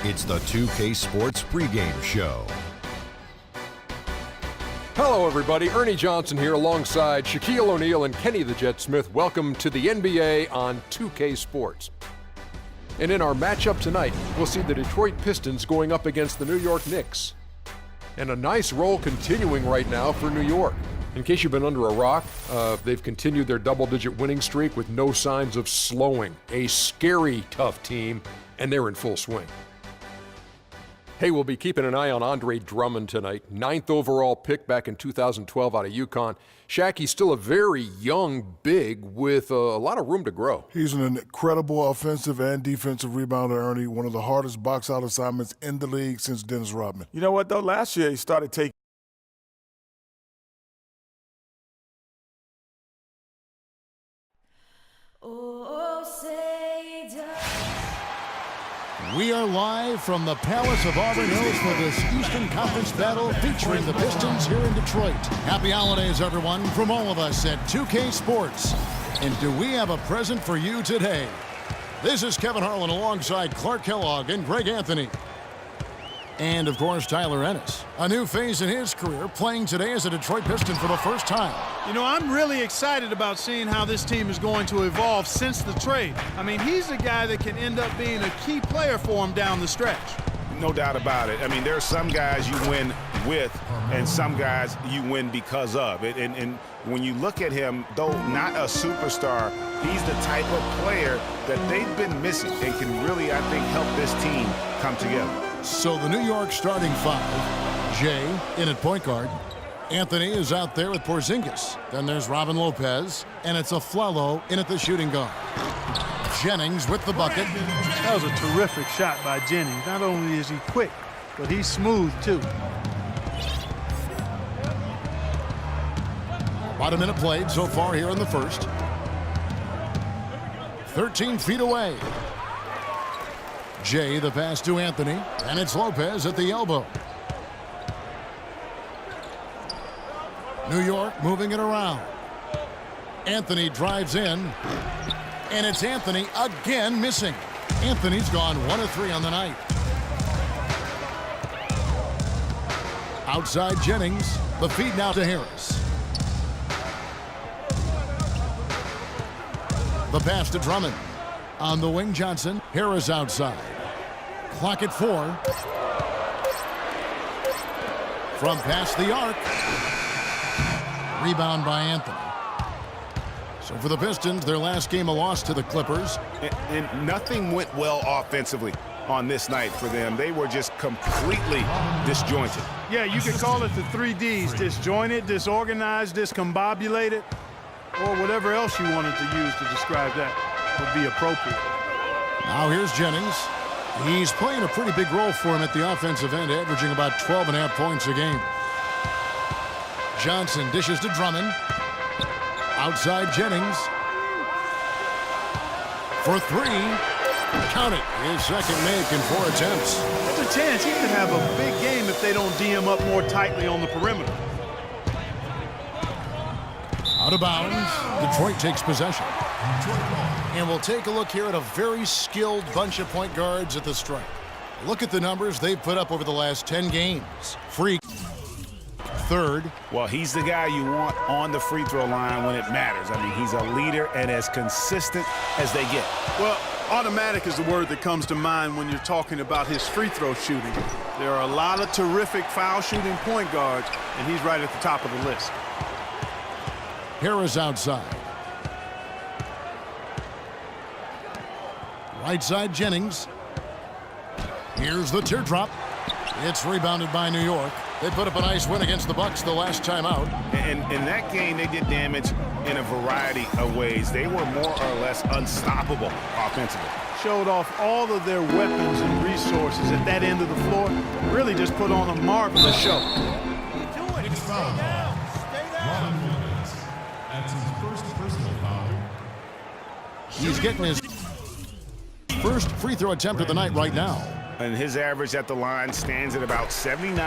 It's the 2K Sports pregame show. Hello, everybody. Ernie Johnson here alongside Shaquille O'Neal and Kenny the Jet Smith. Welcome to the NBA on 2K Sports. And in our matchup tonight, we'll see the Detroit Pistons going up against the New York Knicks. And a nice roll continuing right now for New York. In case you've been under a rock, they've continued their double-digit winning streak with no signs of slowing. A scary, tough team, and they're in full swing. Hey, we'll be keeping an eye on Andre Drummond tonight. 9th overall pick back in 2012 out of UConn. Shaq, he's still a very young big with a lot of room to grow. He's an incredible offensive and defensive rebounder, Ernie. One of the hardest box-out assignments in the league since Dennis Rodman. You know what, though? Last year he started taking We are live from the Palace of Auburn Hills for this Eastern Conference battle featuring the Pistons here in Detroit. Happy holidays, everyone, from all of us at 2K Sports. And do we have a present for you today? This is Kevin Harlan alongside Clark Kellogg and Greg Anthony. And, of course, Tyler Ennis. A new phase in his career, playing today as a Detroit Piston for the first time. You know, I'm really excited about seeing how this team is going to evolve since the trade. I mean, he's a guy that can end up being a key player for him down the stretch. No doubt about it. I mean, there are some guys you win with and some guys you win because of it. And when you look at him, though not a superstar, he's the type of player that they've been missing and can really, I think, help this team come together. So the New York starting five, Jay in at point guard. Anthony is out there with Porzingis. Then there's Robin Lopez, and it's Afflalo in at the shooting guard. Jennings with the bucket. That was a terrific shot by Jennings. Not only is he quick, but he's smooth, too. About a minute played so far here in the first. 13 feet away. Jay, the pass to Anthony, and it's Lopez at the elbow. New York moving it around. Anthony drives in, and it's Anthony again missing. Anthony's gone 1 of 3 on the night. Outside Jennings, the feed now to Harris. The pass to Drummond. On the wing, Johnson. Harris outside. Clock at 4. From past the arc. Rebound by Anthony. So for the Pistons, their last game a loss to the Clippers. And nothing went well offensively on this night for them. They were just completely disjointed. Yeah, you could call it the 3 Ds, disjointed, disorganized, discombobulated, or whatever else you wanted to use to describe that would be appropriate. Now here's Jennings. He's playing a pretty big role for him at the offensive end, averaging about 12.5 points a game. Johnson dishes to Drummond. Outside Jennings. For 3. Count it. His second make in 4 attempts. There's a chance he could have a big game if they don't D him up more tightly on the perimeter. Out of bounds. Detroit takes possession. And we'll take a look here at a very skilled bunch of point guards at the stripe. Look at the numbers they've put up over the last 10 games. Freak. Third. Well, he's the guy you want on the free throw line when it matters. I mean, he's a leader and as consistent as they get. Well, automatic is the word that comes to mind when you're talking about his free throw shooting. There are a lot of terrific foul shooting point guards, and he's right at the top of the list. Harris outside. Right side Jennings. Here's the teardrop. It's rebounded by New York. They put up a nice win against the Bucks the last time out. And in that game, they did damage in a variety of ways. They were more or less unstoppable offensively. Showed off all of their weapons and resources at that end of the floor. Really just put on a marvelous show. He's getting his first free throw attempt of the night right now. And his average at the line stands at about 79%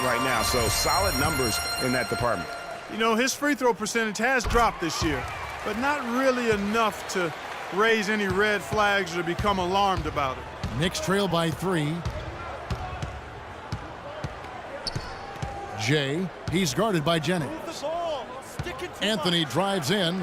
right now. So solid numbers in that department. You know, his free throw percentage has dropped this year, but not really enough to raise any red flags or become alarmed about it. Knicks trail by 3. Jay, he's guarded by Jennings. Anthony drives in.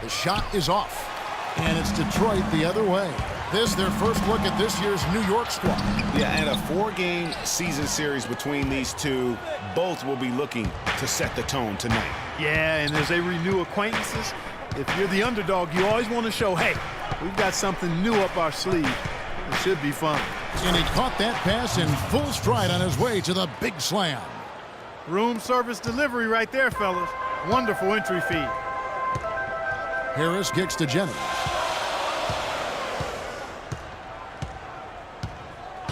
The shot is off. And it's Detroit the other way. This is their first look at this year's New York squad. Yeah, and a 4-game season series between these two. Both will be looking to set the tone tonight. Yeah, and as they renew acquaintances, if you're the underdog, you always want to show, hey, we've got something new up our sleeve. It should be fun. And he caught that pass in full stride on his way to the big slam. Room service delivery right there, fellas. Wonderful entry feed. Harris kicks to Jennings.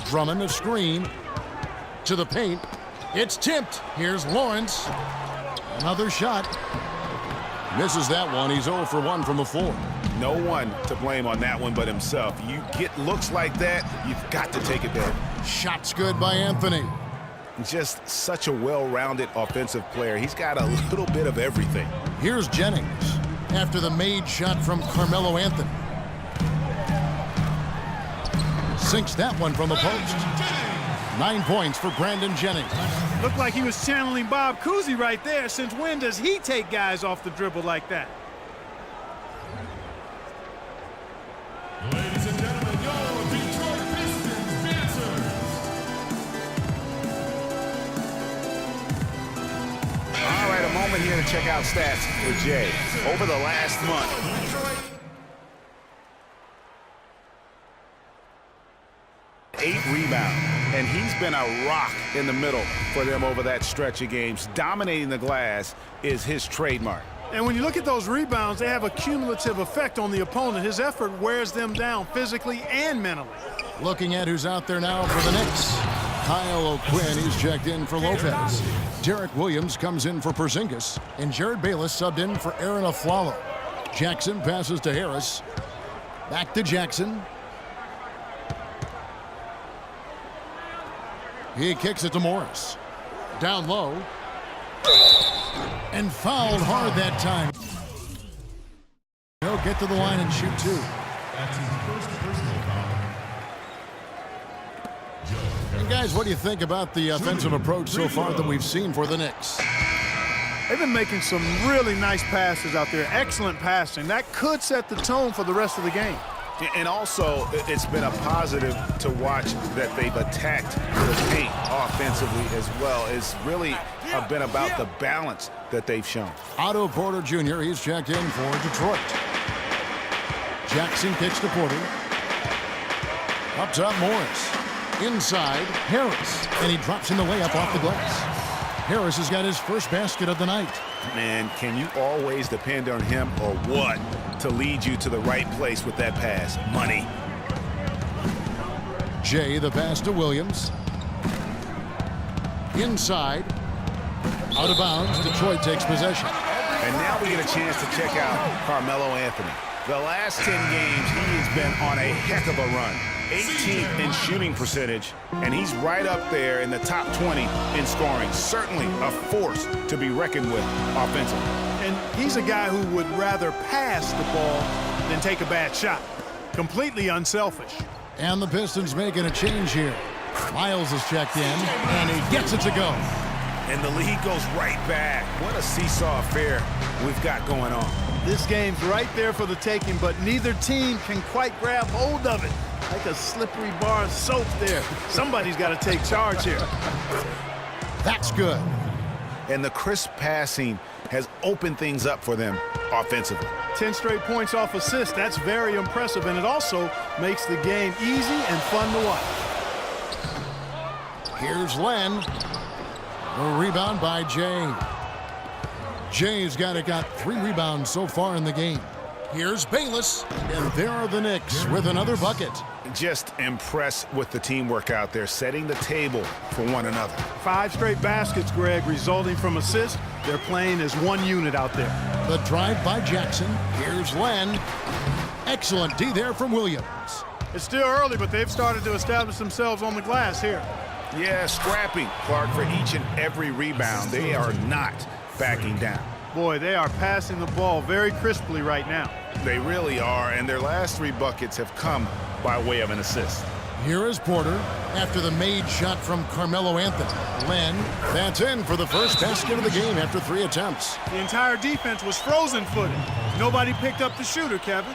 Drummond a screen to the paint. It's tipped. Here's Lawrence. Another shot. Misses that one. He's 0 for 1 from the floor. No one to blame on that one but himself. You get looks like that, you've got to take it there. Shot's good by Anthony. Just such a well-rounded offensive player. He's got a little bit of everything. Here's Jennings after the made shot from Carmelo Anthony. Sinks that one from the post. 9 points for Brandon Jennings. Looked like he was channeling Bob Cousy right there. Since when does he take guys off the dribble like that? Ladies and gentlemen, your Detroit Pistons dancers. All right, a moment here to check out stats for Jay. Over the last month, 8 rebounds, and he's been a rock in the middle for them over that stretch of games. Dominating the glass is his trademark. And when you look at those rebounds, they have a cumulative effect on the opponent. His effort wears them down physically and mentally. Looking at who's out there now for the Knicks. Kyle O'Quinn, he's checked in for Lopez. Derek Williams comes in for Porzingis. And Jared Bayless subbed in for Aaron Aflalo. Jackson passes to Harris. Back to Jackson. He kicks it to Morris. Down low. And fouled hard that time. He'll get to the line and shoot 2. That's his first personal foul. And guys, what do you think about the offensive approach so far that we've seen for the Knicks? They've been making some really nice passes out there. Excellent passing. That could set the tone for the rest of the game. And also, it's been a positive to watch that they've attacked the paint offensively as well. It's really been about the balance that they've shown. Otto Porter Jr., he's checked in for Detroit. Jackson kicks to Porter. Up top, Morris. Inside, Harris. And he drops in the layup off the glass. Harris has got his first basket of the night. Man, can you always depend on him or what to lead you to the right place with that pass? Money. Jay, the pass to Williams. Inside. Out of bounds. Detroit takes possession. And now we get a chance to check out Carmelo Anthony. The last 10 games, he has been on a heck of a run. 18th in shooting percentage, and he's right up there in the top 20 in scoring. Certainly a force to be reckoned with offensively. And he's a guy who would rather pass the ball than take a bad shot. Completely unselfish. And the Pistons making a change here. Miles is checked in, and he gets it to go. And the lead goes right back. What a seesaw affair we've got going on. This game's right there for the taking, but neither team can quite grab hold of it. Like a slippery bar of soap there. Somebody's got to take charge here. That's good. And the crisp passing has opened things up for them offensively. 10 straight points off assists. That's very impressive, and it also makes the game easy and fun to watch. Here's Len. A rebound by Jay. Jay's got 3 rebounds so far in the game. Here's Bayless, and there are the Knicks with another bucket. Just impressed with the teamwork out there, setting the table for one another. 5 straight baskets, Greg, resulting from assists. They're playing as one unit out there. The drive by Jackson. Here's Len. Excellent D there from Williams. It's still early, but they've started to establish themselves on the glass here. Yeah, scrapping, Clark, for each and every rebound. They are not backing down. Boy, they are passing the ball very crisply right now. They really are, and their last 3 buckets have come by way of an assist. Here is Porter after the made shot from Carmelo Anthony. Len, that's in for the first basket of the game after 3 attempts. The entire defense was frozen-footed. Nobody picked up the shooter, Kevin.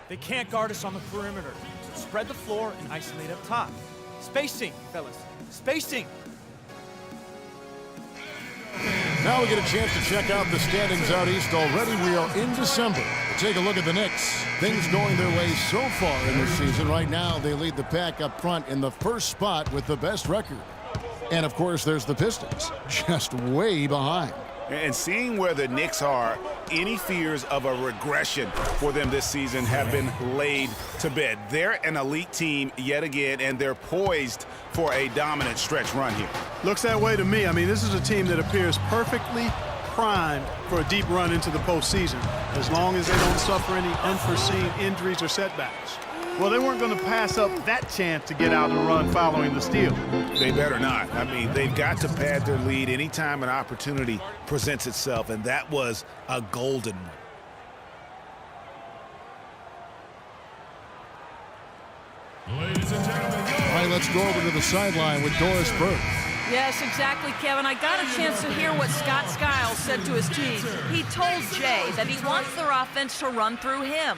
They can't guard us on the perimeter. So spread the floor and isolate up top. Spacing, fellas. Spacing. Now we get a chance to check out the standings out east already. We are in December. Take a look at the Knicks. Things going their way so far in this season. Right now, they lead the pack up front in the first spot with the best record. And, of course, there's the Pistons, just way behind. And seeing where the Knicks are, any fears of a regression for them this season have been laid to bed. They're an elite team yet again, and they're poised for a dominant stretch run here. Looks that way to me. I mean, this is a team that appears perfectly primed for a deep run into the postseason, as long as they don't suffer any unforeseen injuries or setbacks. Well, they weren't going to pass up that chance to get out and run following the steal. They better not. I mean, they've got to pad their lead anytime an opportunity presents itself, and that was a golden one. Ladies and gentlemen, All right, let's go over to the sideline with Doris Burke. Yes, exactly, Kevin. I got a chance to hear what Scott Skiles said to his team. He told Jay that he wants their offense to run through him.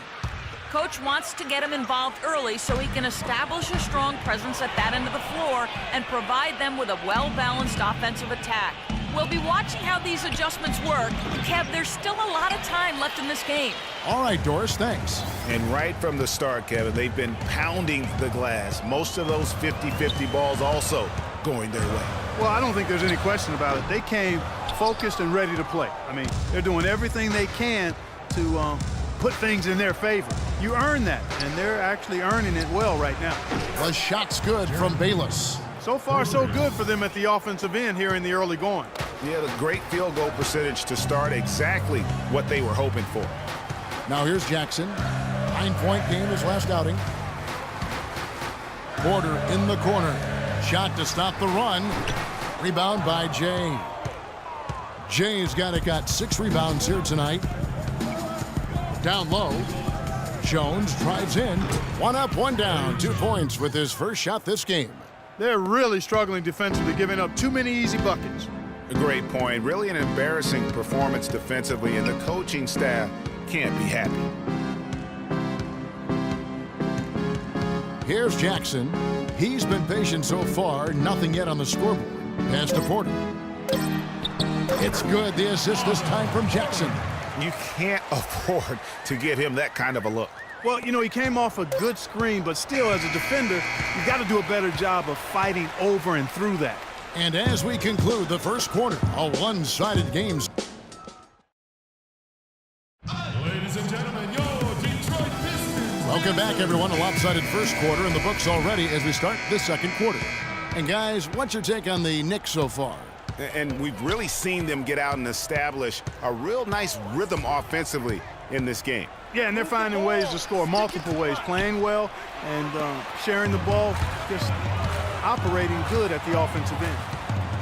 Coach wants to get him involved early so he can establish a strong presence at that end of the floor and provide them with a well-balanced offensive attack. We'll be watching how these adjustments work. Kev, there's still a lot of time left in this game. All right, Doris, thanks. And right from the start, Kevin, they've been pounding the glass. Most of those 50-50 balls also going their way. Well, I don't think there's any question about it. They came focused and ready to play. I mean, they're doing everything they can to put things in their favor. You earn that, and they're actually earning it well right now. The shot's good from Bayless. So far, so good for them at the offensive end here in the early going. Yeah, the great field goal percentage to start, exactly what they were hoping for. Now here's Jackson. 9-point game his last outing. Porter in the corner. Shot to stop the run. Rebound by Jay. Jay's got 6 rebounds here tonight. Down low. Jones drives in. 1 up, 1 down. 2 points with his first shot this game. They're really struggling defensively, giving up too many easy buckets. A great point. Really an embarrassing performance defensively, and the coaching staff can't be happy. Here's Jackson. He's been patient so far. Nothing yet on the scoreboard. Pass to Porter. It's good. The assist this time from Jackson. You can't afford to give him that kind of a look. Well, you know, he came off a good screen, but still, as a defender, you got to do a better job of fighting over and through that. And as we conclude the first quarter, a one-sided game. ladies and gentlemen, your Detroit Pistons. Welcome back, everyone. A lopsided first quarter in the books already as we start the second quarter. And guys, what's your take on the Knicks so far? And we've really seen them get out and establish a real nice rhythm offensively in this game. Yeah, and they're finding ways to score multiple ways, playing well and sharing the ball, just operating good at the offensive end.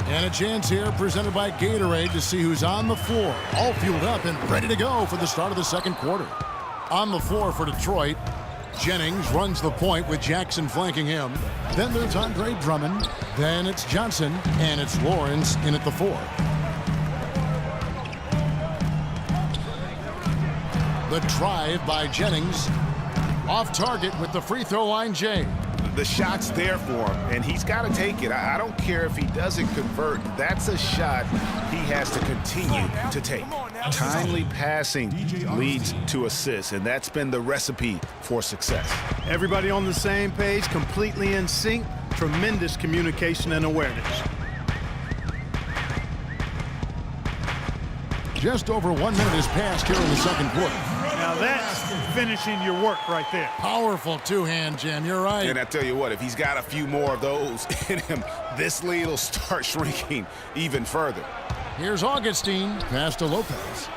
And a chance here presented by Gatorade to see who's on the floor, all fueled up and ready to go for the start of the second quarter. On the floor for Detroit, Jennings runs the point with Jackson flanking him. Then there's Andre Drummond. Then it's Johnson, and it's Lawrence in at the 4. The drive by Jennings. Off target with the free throw line, Jay. The shot's there for him, and he's got to take it. I don't care if he doesn't convert. That's a shot he has to continue to take. Timely passing leads to assists, and that's been the recipe for success. Everybody on the same page, completely in sync, tremendous communication and awareness. Just over 1 minute has passed here in the second quarter. Now that's finishing your work right there. Powerful two-hand jam, you're right. And I tell you what, if he's got a few more of those in him, this lead will start shrinking even further. Here's Augustine, pass to Lopez.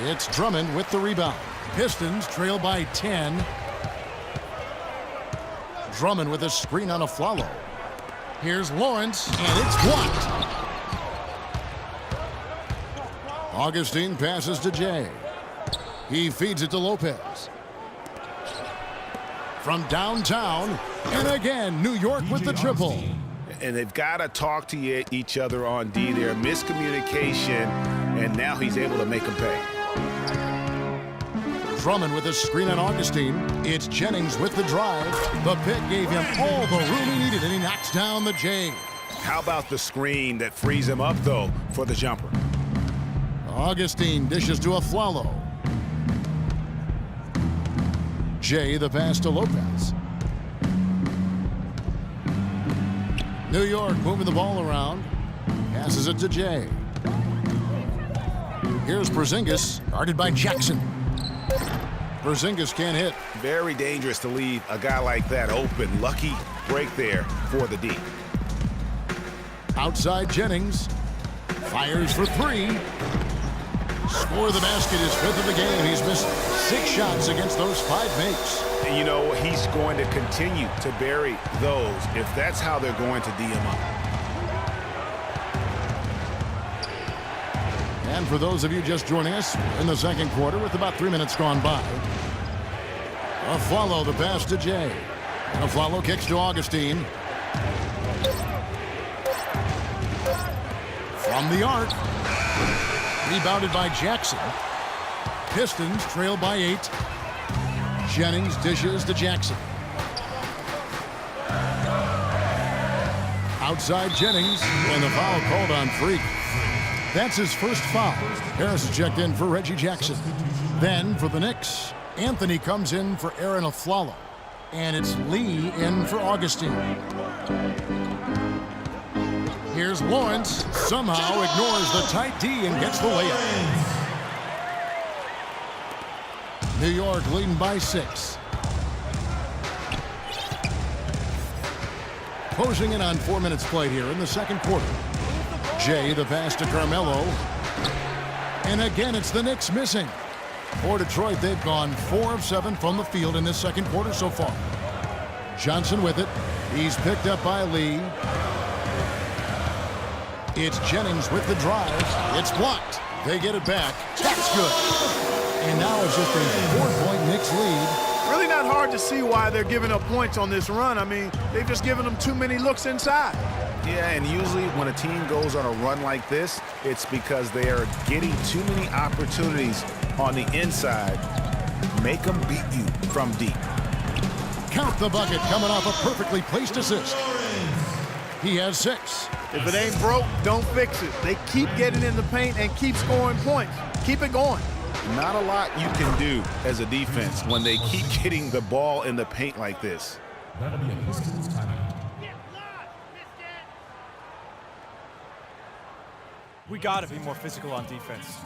It's Drummond with the rebound. Pistons trail by 10. Drummond with a screen on a Afflalo. Here's Lawrence, and it's blocked. Augustine passes to Jay. He feeds it to Lopez. From downtown, and again, New York with the triple. And they've got to talk to each other on D there. Miscommunication, and now he's able to make them pay. Drummond with a screen on Augustine. It's Jennings with the drive. The pick gave him all the room he needed, and he knocks down the J. How about the screen that frees him up, though, for the jumper? Augustine dishes to Afflalo. J, the pass to Lopez. New York moving the ball around. Passes it to J. Here's Porzingis, guarded by Jackson. Porzingis can't hit. Very dangerous to leave a guy like that open. Lucky break there for the D. Outside Jennings. Fires for three. Score the basket, his fifth of the game. He's missed 6 shots against those 5 makes. And you know, he's going to continue to bury those if that's how they're going to D him up. And for those of you just joining us, in the second quarter with about 3 minutes gone by. Afflalo the pass to Jay. And Afflalo kicks to Augustine. From the arc. Rebounded by Jackson. Pistons trail by 8. Jennings dishes to Jackson. Outside Jennings, and the foul called on Freak. That's his first foul. Harris checked in for Reggie Jackson. Then for the Knicks, Anthony comes in for Aaron Afflalo. And it's Lee in for Augustine. Here's Lawrence, somehow ignores the tight D and gets the layup. New York leading by 6. Closing in on 4 minutes played here in the second quarter. Jay, the pass to Carmelo. And again, it's the Knicks missing. For Detroit, they've gone 4 of 7 from the field in this second quarter so far. Johnson with it. He's picked up by Lee. It's Jennings with the drive. It's blocked. They get it back. That's good. And now it's just a 4-point Knicks lead. Really not hard to see why they're giving up points on this run. I mean, they've just given them too many looks inside. Yeah, and usually when a team goes on a run like this, it's because they are getting too many opportunities on the inside. Make them beat you from deep. Count the bucket coming off a perfectly placed assist. He has 6. If it ain't broke, don't fix it. They keep getting in the paint and keep scoring points. Keep it going. Not a lot you can do as a defense when they keep getting the ball in the paint like this. That'll be a Pistons timeout. We got to be more physical on defense.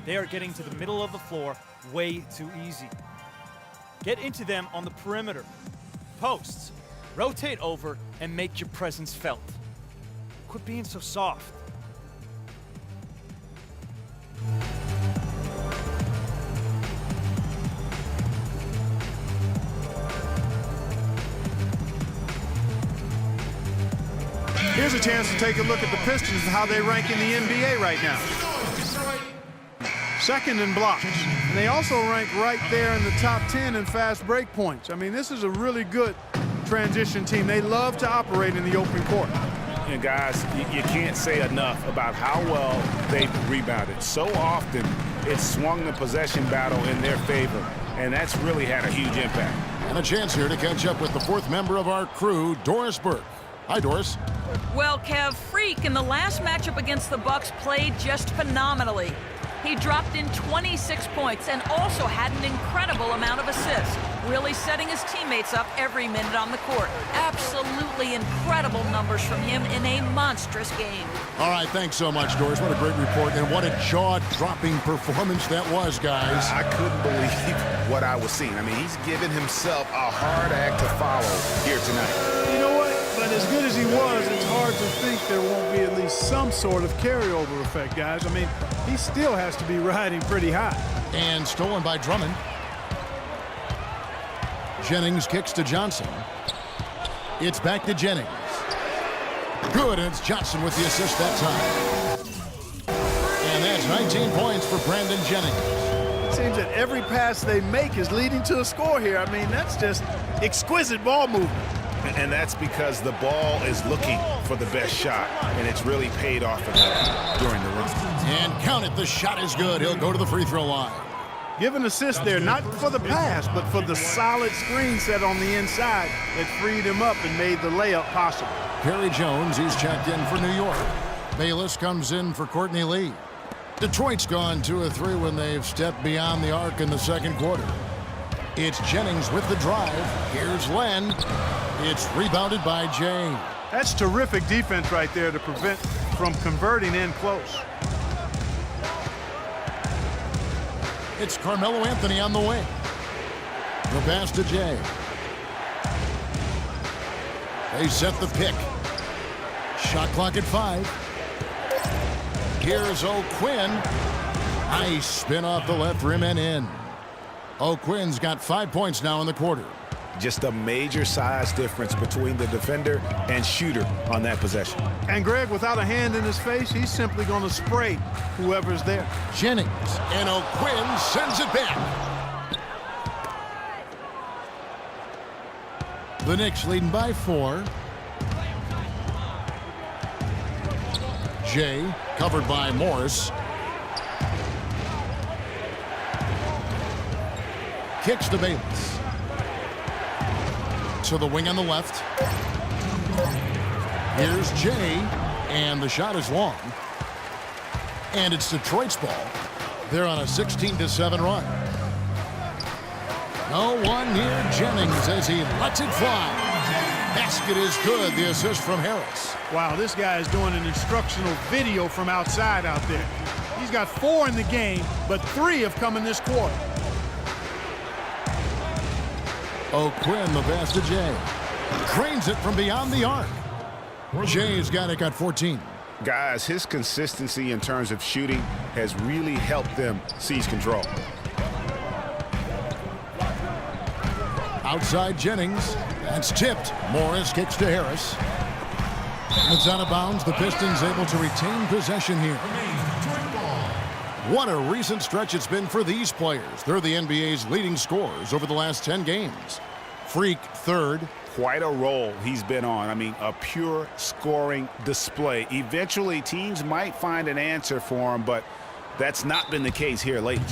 They are getting to the middle of the floor way too easy. Get into them on the perimeter. Posts. Rotate over and make your presence felt. Quit being so soft. Here's a chance to take a look at the Pistons and how they rank in the NBA right now. Second in blocks. And they also rank right there in the top 10 in fast break points. I mean, this is a really good transition team. They love to operate in the open court. And guys, you can't say enough about how well they've rebounded. So often, it's swung the possession battle in their favor, and that's really had a huge impact. And a chance here to catch up with the 4th member of our crew, Doris Burke. Hi, Doris. Well, Kev, Freak in the last matchup against the Bucks played just phenomenally. He dropped in 26 points and also had an incredible amount of assists, really setting his teammates up every minute on the court. Absolutely incredible numbers from him in a monstrous game. All right, thanks so much, Doris. What a great report, and what a jaw-dropping performance that was, guys. I couldn't believe what I was seeing. I mean, he's given himself a hard act to follow here tonight. You know what? But as good as he was, it's hard to think there won't be at least some sort of carryover effect, guys. I mean, he still has to be riding pretty high. And stolen by Drummond. Jennings kicks to Johnson. It's back to Jennings. Good, and it's Johnson with the assist that time. And that's 19 points for Brandon Jennings. seems that every pass they make is leading to a score here. I mean, that's just exquisite ball movement. And that's because the ball is looking for the best shot, and it's really paid off for them during the run. And count it, the shot is good. He'll go to the free throw line. Give an assist there, not for the pass, but for the solid screen set on the inside that freed him up and made the layup possible. Perry Jones, he's checked in for New York. Bayless comes in for Courtney Lee. Detroit's gone 2 of 3 when they've stepped beyond the arc in the second quarter. It's Jennings with the drive. Here's Len. It's rebounded by Jay. That's terrific defense right there to prevent from converting in close. It's Carmelo Anthony on the wing. The pass to Jay. They set the pick. Shot clock at 5. Here's O'Quinn. Nice spin off the left rim and in. O'Quinn's got 5 points now in the quarter. Just a major size difference between the defender and shooter on that possession. And Greg, without a hand in his face, he's simply going to spray whoever's there. Jennings, and O'Quinn sends it back. The Knicks leading by 4. Jay, covered by Morris. Kicks to Bayless. To the wing on the left. Here's Jay, and the shot is long. And it's Detroit's ball. They're on a 16-7 run. No one near Jennings as he lets it fly. Basket is good. The assist from Harris. Wow, this guy is doing an instructional video from outside out there. He's got 4 in the game, but 3 have come in this quarter. O'Quinn, the pass to Jay. Trains it from beyond the arc. Jay's got it, got 14. Guys, his consistency in terms of shooting has really helped them seize control. Outside Jennings. That's tipped. Morris kicks to Harris. It's out of bounds. The Pistons able to retain possession here. What a recent stretch it's been for these players. They're the NBA's leading scorers over the last 10 games. Freak third. Quite a role he's been on. I mean, a pure scoring display. Eventually, teams might find an answer for him, but that's not been the case here lately.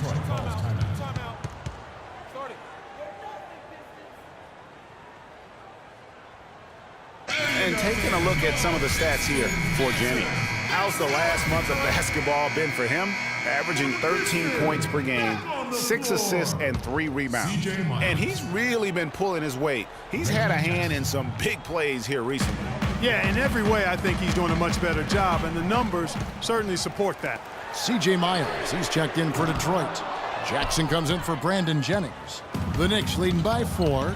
And taking a look at some of the stats here for Jennings. How's the last month of basketball been for him? Averaging 13 points per game, 6 assists, and 3 rebounds. And he's really been pulling his weight. He's had a hand in some big plays here recently. Yeah, in every way, I think he's doing a much better job, and the numbers certainly support that. C.J. Miles, he's checked in for Detroit. Jackson comes in for Brandon Jennings. The Knicks leading by 4.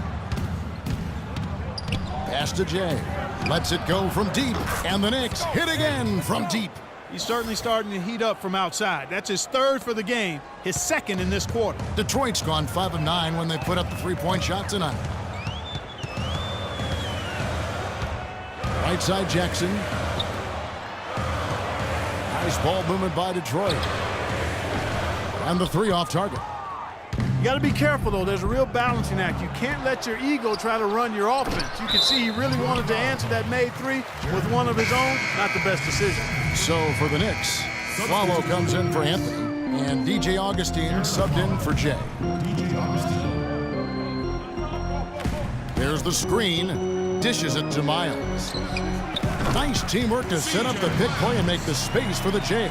Pass to Jay. Lets it go from deep, and the Knicks hit again from deep. He's certainly starting to heat up from outside. That's his 3rd for the game, his 2nd in this quarter. Detroit's gone 5 of 9 when they put up the 3-point shot tonight. Right side Jackson. Nice ball movement by Detroit. And the 3 off target. You got to be careful, though. There's a real balancing act. You can't let your ego try to run your offense. You can see he really wanted to answer that made 3 with one of his own. Not the best decision. So for the Knicks, Swallow comes in for Anthony, and DJ Augustine subbed in for Jay. There's the screen. Dishes it to Miles. Nice teamwork to set up the pick play and make the space for the J.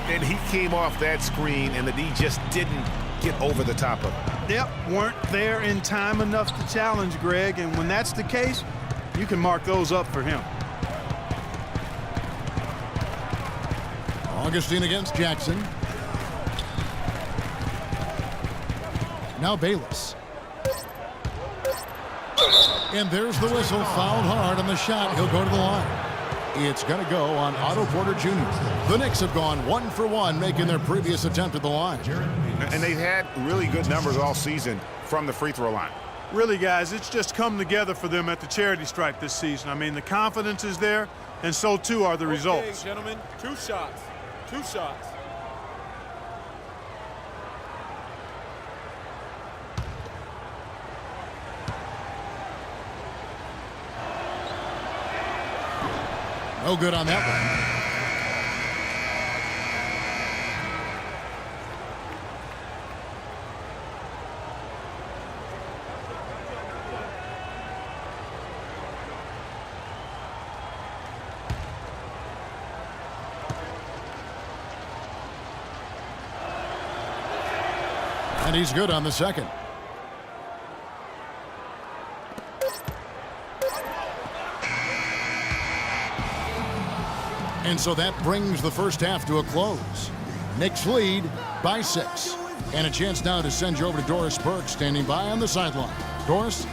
And he came off that screen, and the D just didn't get over the top of it. Yep, weren't there in time enough to challenge Greg, and when that's the case, you can mark those up for him. Augustine against Jackson. Now Bayless. And there's the whistle, fouled hard on the shot. He'll go to the line. It's going to go on Otto Porter Jr. The Knicks have gone 1 for 1, making their previous attempt at the line. And they've had really good numbers all season from the free throw line. Really, guys, it's just come together for them at the charity stripe this season. I mean, the confidence is there, and so too are the results. Okay, gentlemen, 2 shots. 2 shots. No good on that one. And he's good on the second. And so that brings the first half to a close. Knicks lead by 6. And a chance now to send you over to Doris Burke, standing by on the sideline. Doris?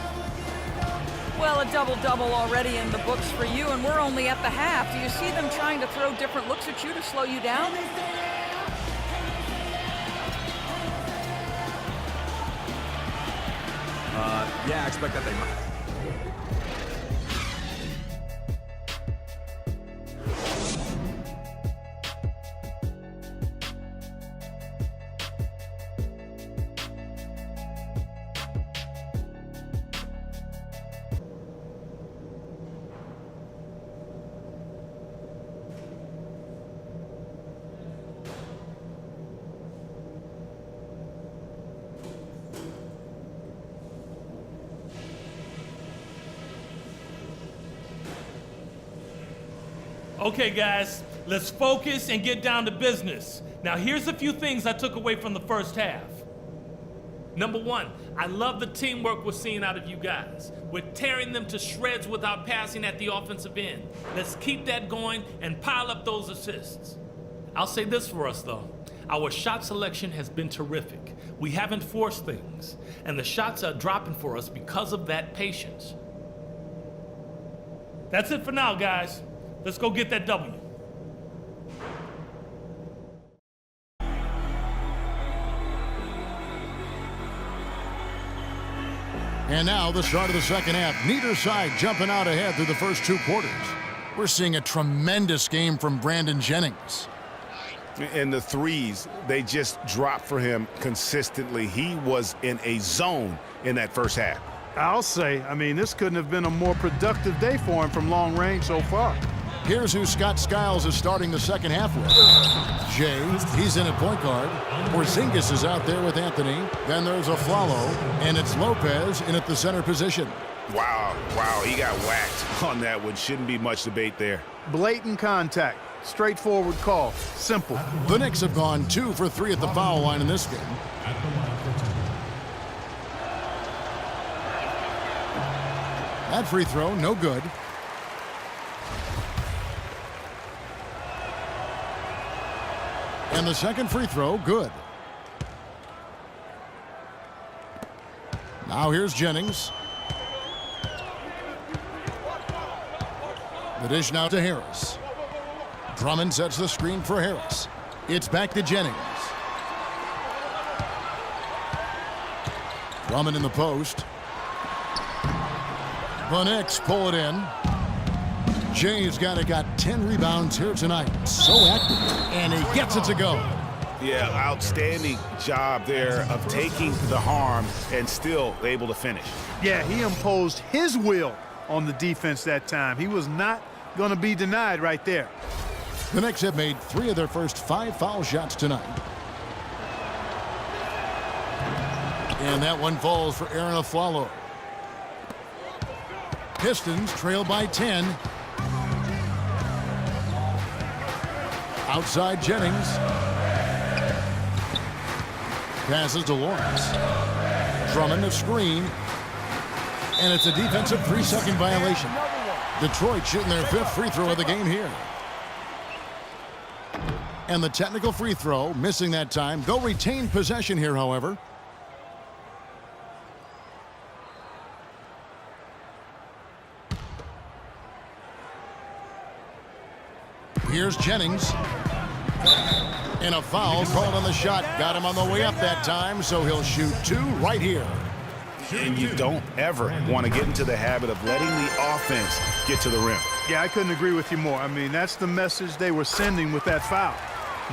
Well, a double-double already in the books for you, and we're only at the half. Do you see them trying to throw different looks at you to slow you down? Yeah, I expect that they might. Okay, guys, let's focus and get down to business. Now, here's a few things I took away from the first half. Number one, I love the teamwork we're seeing out of you guys. We're tearing them to shreds without passing at the offensive end. Let's keep that going and pile up those assists. I'll say this for us, though. Our shot selection has been terrific. We haven't forced things, and the shots are dropping for us because of that patience. That's it for now, guys. Let's go get that W. And now the start of the second half. Neither side jumping out ahead through the first 2 quarters. We're seeing a tremendous game from Brandon Jennings. And the threes, they just dropped for him consistently. He was in a zone in that first half. I'll say, I mean, this couldn't have been a more productive day for him from long range so far. Here's who Scott Skiles is starting the second half with. Jay, he's in at point guard. Porzingis is out there with Anthony. Then there's Aflalo, and it's Lopez in at the center position. Wow, he got whacked on that one. Shouldn't be much debate there. Blatant contact. Straightforward call. Simple. The Knicks have gone 2 for 3 at the foul line in this game. That free throw, no good. And the second free throw, good. Now here's Jennings. The dish now to Harris. Drummond sets the screen for Harris. It's back to Jennings. Drummond in the post. The Knicks pull it in. Jay's got 10 rebounds here tonight. So active, and he gets it to go. Yeah, outstanding job there of taking the harm and still able to finish. Yeah, he imposed his will on the defense that time. He was not going to be denied right there. The Knicks have made 3 of their first 5 foul shots tonight. And that one falls for Aaron Aflalo. Pistons trail by 10. Outside Jennings. Passes to Lawrence. Drummond a screen. And it's a defensive 3-second violation. Detroit shooting their 5th free throw of the game here. And the technical free throw, missing that time. They'll retain possession here, however. Here's Jennings. And a foul called on the shot. Got him on the way up that time, so he'll shoot 2 right here. And you don't ever want to get into the habit of letting the offense get to the rim. Yeah, I couldn't agree with you more. I mean, that's the message they were sending with that foul.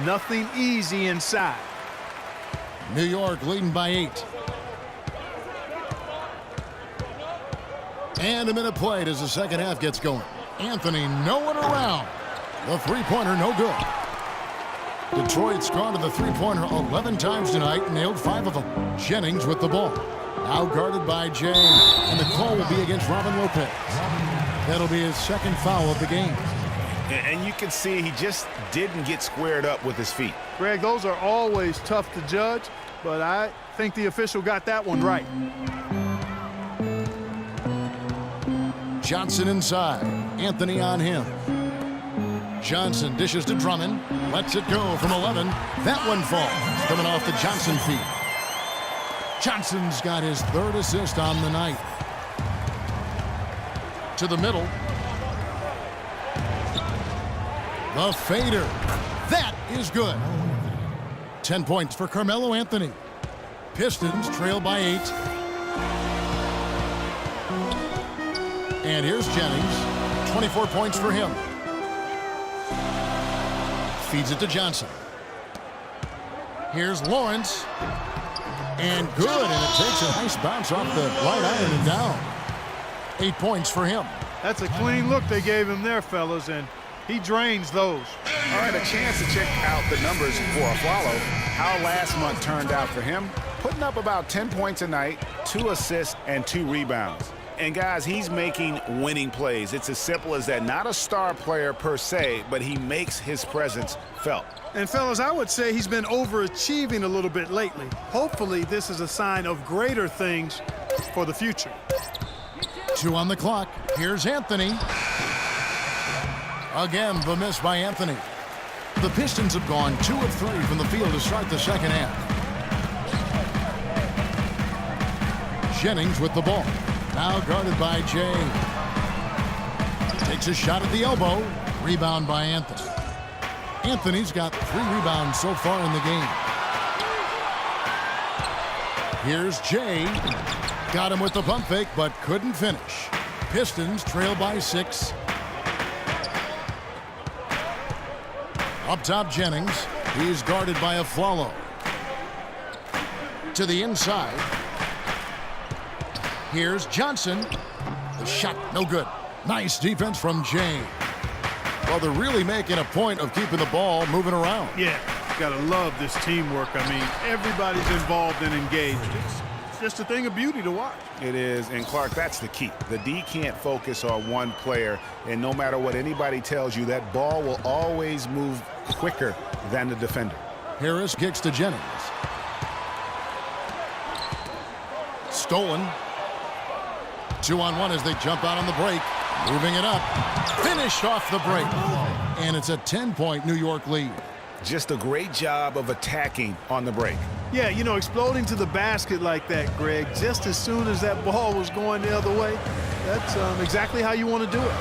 Nothing easy inside. New York leading by 8. And a minute played as the second half gets going. Anthony nowhere around. The three-pointer no good. Detroit's gone to the three-pointer 11 times tonight, nailed 5 of them. Jennings with the ball. Now guarded by Jay, and the call will be against Robin Lopez. That'll be his second foul of the game. And you can see he just didn't get squared up with his feet. Greg, those are always tough to judge, but I think the official got that one right. Johnson inside. Anthony on him. Johnson dishes to Drummond. Lets it go from 11. That one falls. Coming off the Johnson feet. Johnson's got his 3rd assist on the night. To the middle. The fader. That is good. 10 points for Carmelo Anthony. Pistons trail by 8. And here's Jennings. 24 points for him. Feeds it to Johnson. Here's Lawrence. And good, and it takes a nice bounce off the right iron and down. 8 points for him. That's a clean look they gave him there, fellas, and he drains those. All right, a chance to check out the numbers for Afflalo. How last month turned out for him. Putting up about 10 points a night, 2 assists, and 2 rebounds. And guys, he's making winning plays. It's as simple as that. Not a star player per se, but he makes his presence felt. And fellas, I would say he's been overachieving a little bit lately. Hopefully, this is a sign of greater things for the future. 2 on the clock. Here's Anthony. Again, the miss by Anthony. The Pistons have gone 2 of 3 from the field to start the second half. Jennings with the ball. Now guarded by Jay. Takes a shot at the elbow. Rebound by Anthony. Anthony's got 3 rebounds so far in the game. Here's Jay. Got him with the pump fake, but couldn't finish. Pistons trail by 6. Up top, Jennings. He's guarded by Afflalo. To the inside. Here's Johnson. The shot, no good. Nice defense from Jay. Well, they're really making a point of keeping the ball moving around. Yeah, gotta love this teamwork. I mean, everybody's involved and engaged. It's just a thing of beauty to watch. It is, and Clark, that's the key. The D can't focus on one player, and no matter what anybody tells you, that ball will always move quicker than the defender. Harris kicks to Jennings. Stolen. 2-on-1 as they jump out on the break. Moving it up. Finished off the break. And it's a 10-point New York lead. Just a great job of attacking on the break. Yeah, you know, exploding to the basket like that, Greg, just as soon as that ball was going the other way, that's exactly how you want to do it.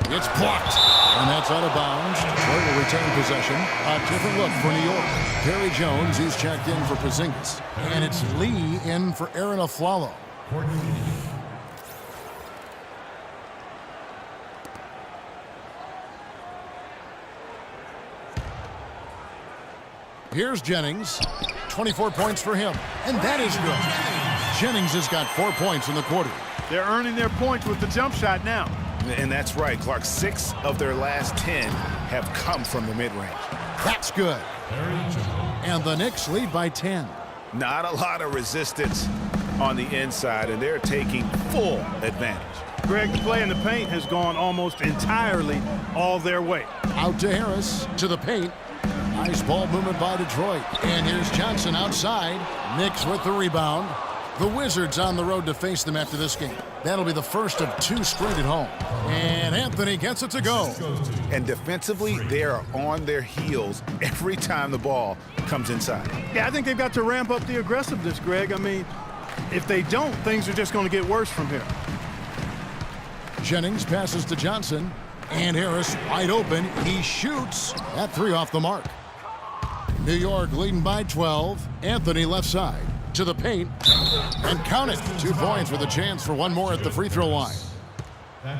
It's blocked. And that's out of bounds. Detroit will retain possession. A different look for New York. Perry Jones, he's checked in for Porzingis. And it's Lee in for Aaron Afflalo. Here's Jennings. 24 points for him. And that is good. Jennings has got 4 points in the quarter. They're earning their points with the jump shot now. And that's right, Clark. 6 of their last 10 have come from the mid-range. That's good. And the Knicks lead by 10. Not a lot of resistance on the inside, and they're taking full advantage. Greg, the play in the paint has gone almost entirely all their way. Out to Harris, to the paint. Nice ball movement by Detroit. And here's Johnson outside. Knicks with the rebound. The Wizards on the road to face them after this game. That'll be the first of 2 straight at home. And Anthony gets it to go. And defensively, they are on their heels every time the ball comes inside. Yeah, I think they've got to ramp up the aggressiveness, Greg. I mean, if they don't, things are just going to get worse from here. Jennings passes to Johnson. And Harris wide open. He shoots. That 3 off the mark. New York leading by 12. Anthony left side. To the paint, and count it. 2 points with a chance for one more at the free throw line.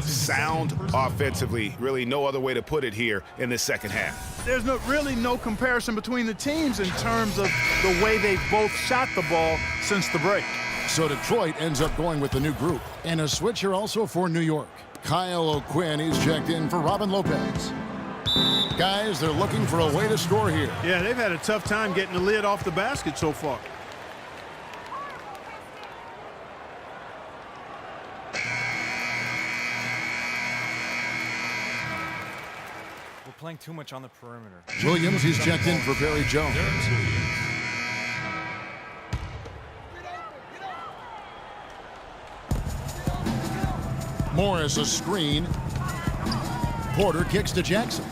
sound offensively. Really no other way to put it here in the second half. There's really no comparison between the teams in terms of the way they've both shot the ball since the break. So Detroit ends up going with the new group. And a switcher also for New York. Kyle O'Quinn, he's checked in for Robin Lopez. Guys, they're looking for a way to score here. Yeah, they've had a tough time getting the lid off the basket so far. We're playing too much on the perimeter. Williams, he's checked in for Perry Jones. Morris a screen. Porter kicks to Jackson.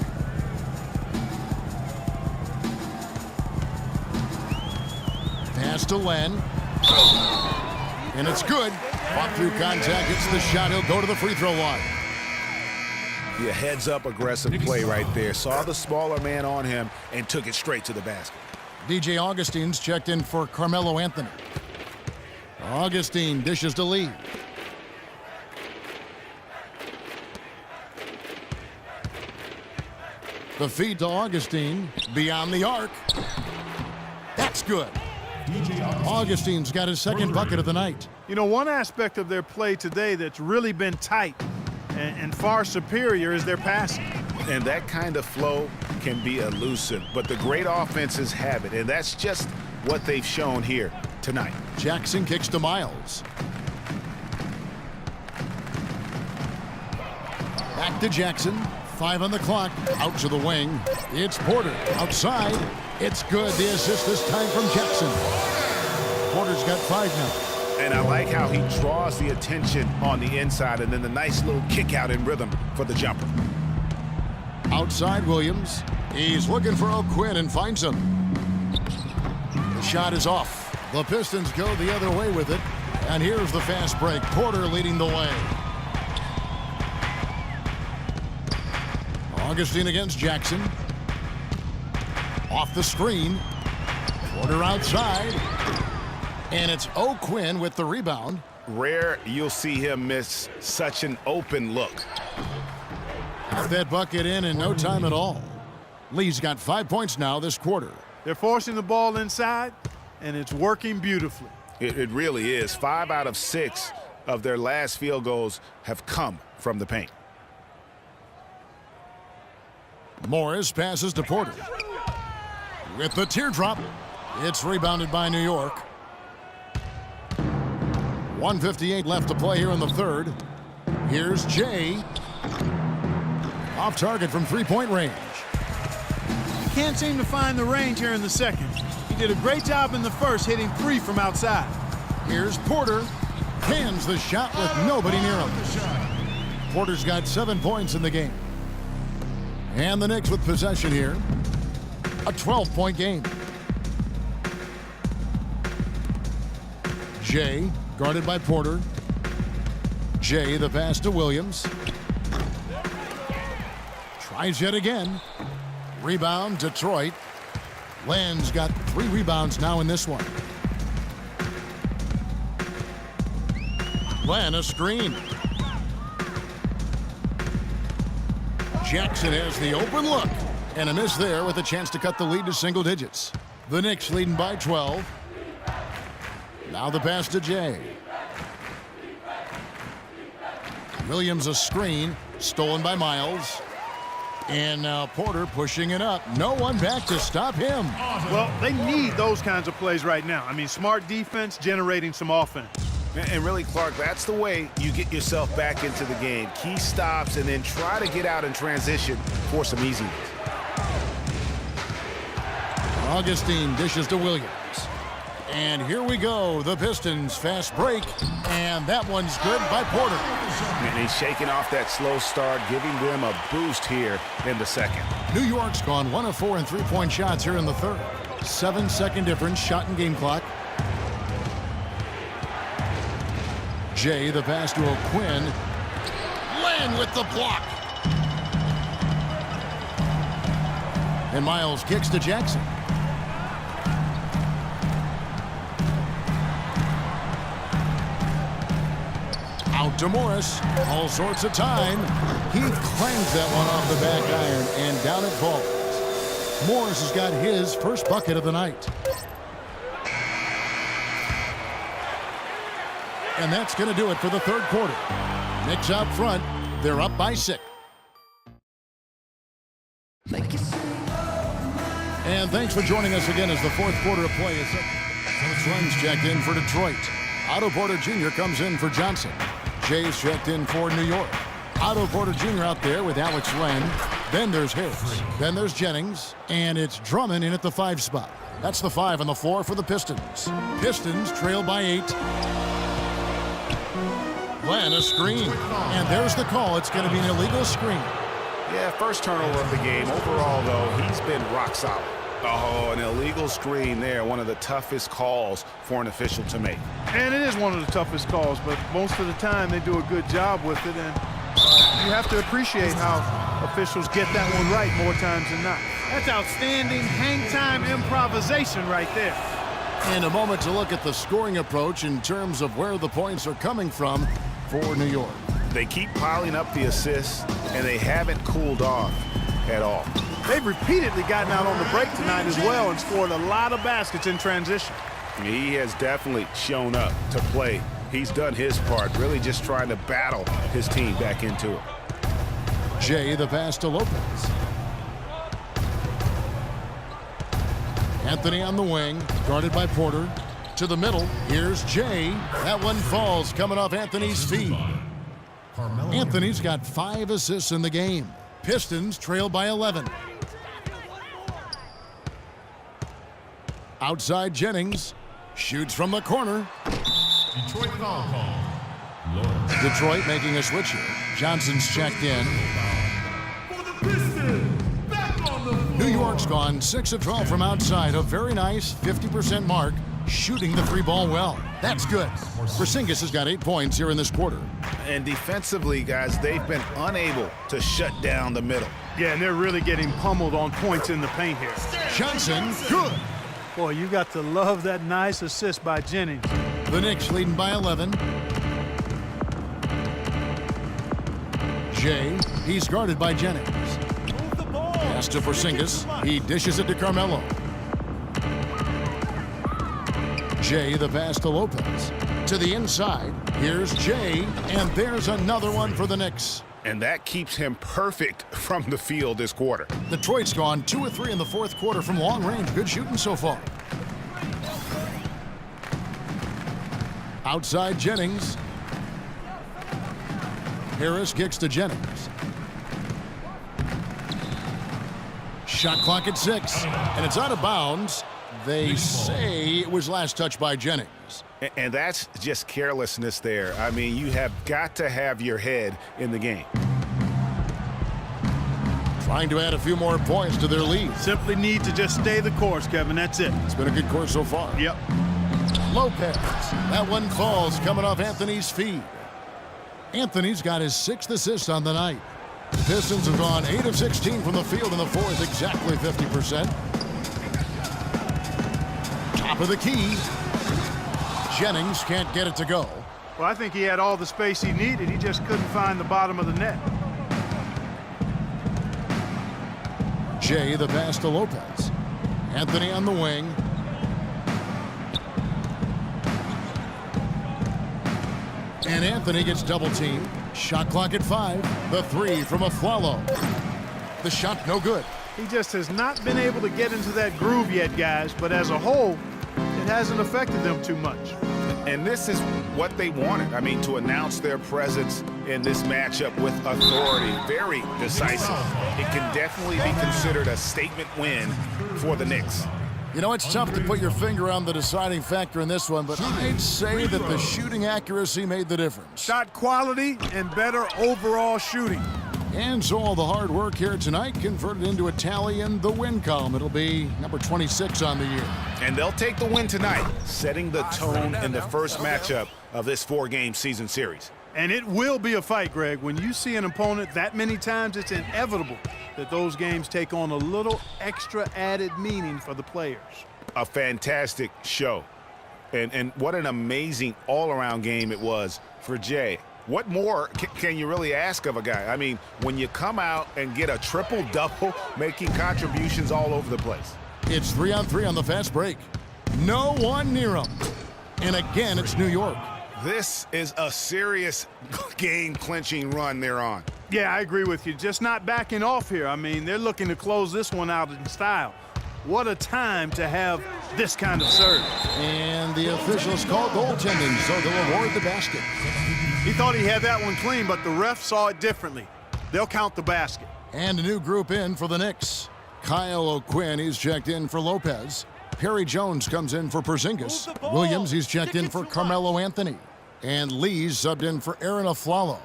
Pass to Len. And it's good. Fought through contact, hits the shot. He'll go to the free throw line. Yeah, heads-up aggressive play right there. Saw the smaller man on him and took it straight to the basket. DJ Augustine's checked in for Carmelo Anthony. Augustine dishes to Lee. The feed to Augustine. Beyond the arc. That's good. Augustine's got his second bucket of the night. You know, one aspect of their play today that's really been tight and far superior is their passing. And that kind of flow can be elusive, but the great offenses have it, and that's just what they've shown here tonight. Jackson kicks to Miles. Back to Jackson. 5 on the clock. Out to the wing. It's Porter. Outside. It's good. The assist this time from Jackson. Porter's got 5 now. And I like how he draws the attention on the inside, and then the nice little kick out in rhythm for the jumper. Outside Williams. He's looking for O'Quinn and finds him. The shot is off. The Pistons go the other way with it. And here's the fast break. Porter leading the way. Augustine against Jackson. Off the screen. Porter outside. And it's O'Quinn with the rebound. Rare you'll see him miss such an open look. Got that bucket in no time at all. Lee's got 5 points now this quarter. They're forcing the ball inside, and it's working beautifully. It really is. 5 out of 6 of their last field goals have come from the paint. Morris passes to Porter. With the teardrop, it's rebounded by New York. 1:58 left to play here in the third. Here's Jay. Off target from three-point range. He can't seem to find the range here in the second. He did a great job in the first, hitting 3 from outside. Here's Porter. Hands the shot with nobody near him. Porter's got 7 points in the game. And the Knicks with possession here. A 12-point game. Jay guarded by Porter. Jay the pass to Williams. Tries yet again. Rebound Detroit. Len's got 3 rebounds now in this one. Len a screen. Jackson has the open look. And a miss there with a chance to cut the lead to single digits. The Knicks leading by 12. Now the pass to Jay. Williams a screen. Stolen by Miles. And now Porter pushing it up. No one back to stop him. Well, they need those kinds of plays right now. I mean, smart defense generating some offense. And really, Clark, that's the way you get yourself back into the game. Key stops and then try to get out in transition for some easy ones. Augustine dishes to Williams. And here we go. The Pistons fast break. And that one's good by Porter. And he's shaking off that slow start, giving them a boost here in the second. New York's gone 1 of 4 in three-point shots here in the third. 7-second difference, shot and game clock. Jay, the pass to O'Quinn. Len with the block. And Miles kicks to Jackson. Out to Morris. All sorts of time. He clangs that one off the back iron, and down it falls. Morris has got his first bucket of the night. And that's going to do it for the third quarter. Knicks out front. They're up by 6. And thanks for joining us again as the fourth quarter of play is up. Coach Lenn's checked in for Detroit. Otto Porter Jr. comes in for Johnson. Jay's checked in for New York. Otto Porter Jr. out there with Alex Len. Then there's Harris. Then there's Jennings. And it's Drummond in at the 5 spot. That's the 5 on the floor for the Pistons. Pistons trail by 8. Len, a screen. And there's the call. It's going to be an illegal screen. Yeah, first turnover of the game. Overall, though, he's been rock solid. Oh, an illegal screen there. One of the toughest calls for an official to make. And it is one of the toughest calls, but most of the time they do a good job with it. And you have to appreciate how officials get that one right more times than not. That's outstanding hang-time improvisation right there. And a moment to look at the scoring approach in terms of where the points are coming from for New York. They keep piling up the assists, and they haven't cooled off at all. They've repeatedly gotten out on the break tonight as well and scored a lot of baskets in transition. He has definitely shown up to play. He's done his part, really just trying to battle his team back into it. Jay, the pass to Lopez. Anthony on the wing, guarded by Porter. To the middle, here's Jay. That one falls, coming off Anthony's feet. Anthony's got 5 assists in the game. Pistons trail by 11. Outside Jennings. Shoots from the corner. Detroit foul call. Detroit making a switch here. Johnson's checked in. New York's gone 6 of 12 from outside. A very nice 50% mark. Shooting the 3 ball well. That's good. Porzingis has got 8 points here in this quarter. And defensively, guys, they've been unable to shut down the middle. Yeah, and they're really getting pummeled on points in the paint here. Johnson, good. Boy, you got to love that nice assist by Jennings. The Knicks leading by 11. Jay, he's guarded by Jennings. Pass to Porzingis. He dishes it to Carmelo. Jay, the pass to Lopez. To the inside, here's Jay, and there's another one for the Knicks. And that keeps him perfect from the field this quarter. Detroit's gone 2 of 3 in the fourth quarter from long range. Good shooting so far. Outside Jennings. Harris kicks to Jennings. Shot clock at 6, and it's out of bounds. They say it was last touched by Jennings. And that's just carelessness there. I mean, you have got to have your head in the game. Trying to add a few more points to their lead. Simply need to just stay the course, Kevin. That's it. It's been a good course so far. Yep. Lopez. That one falls, coming off Anthony's feet. Anthony's got his 6th assist on the night. The Pistons have gone 8 of 16 from the field in the fourth, exactly 50%. Top of the key. Jennings can't get it to go. Well, I think he had all the space he needed. He just couldn't find the bottom of the net. Jay, the pass to Lopez. Anthony on the wing. And Anthony gets double teamed. Shot clock at 5. The 3 from Afflalo. The shot no good. He just has not been able to get into that groove yet, guys. But as a whole, it hasn't affected them too much. And this is what they wanted. I mean, to announce their presence in this matchup with authority. Very decisive. It can definitely be considered a statement win for the Knicks. You know, it's tough to put your finger on the deciding factor in this one, but I'd say that the shooting accuracy made the difference. Shot quality and better overall shooting. And so all the hard work here tonight converted into a tally in the win column. It'll be number 26 on the year. And they'll take the win tonight, setting the tone in the first matchup of this 4-game season series. And it will be a fight, Greg. When you see an opponent that many times, it's inevitable that those games take on a little extra added meaning for the players. A fantastic show. And what an amazing all-around game it was for Jay. what more can you really ask of a guy? I mean, when you come out and get a triple-double, making contributions all over the place. It's 3-on-3 on the fast break. No one near him. And again, it's New York. This is a serious game-clinching run they're on. Yeah, I agree with you. Just not backing off here. I mean, they're looking to close this one out in style. What a time to have this kind of serve. And the officials call goaltending, so they'll award the basket. He thought he had that one clean, but the ref saw it differently. They'll count the basket. And a new group in for the Knicks. Kyle O'Quinn, he's checked in for Lopez. Perry Jones comes in for Porzingis. Williams, he's checked in for Carmelo Anthony. And Lee's subbed in for Aaron Aflalo.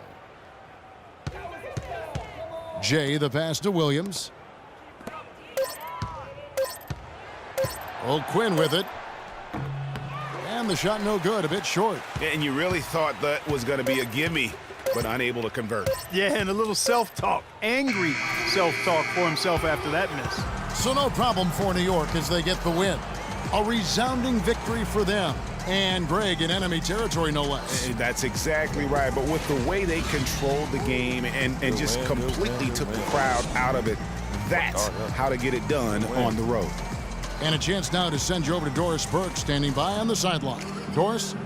Jay, the pass to Williams. O'Quinn with it. And the shot no good, a bit short. And you really thought that was going to be a gimme, but unable to convert. Yeah, and a little self-talk, angry self-talk for himself after that miss. So no problem for New York as they get the win. A resounding victory for them. And Greg in enemy territory, no less. That's exactly right. But with the way they controlled the game and just completely took the crowd out of it, that's how to get it done on the road. And a chance now to send you over to Doris Burke, standing by on the sideline. Doris?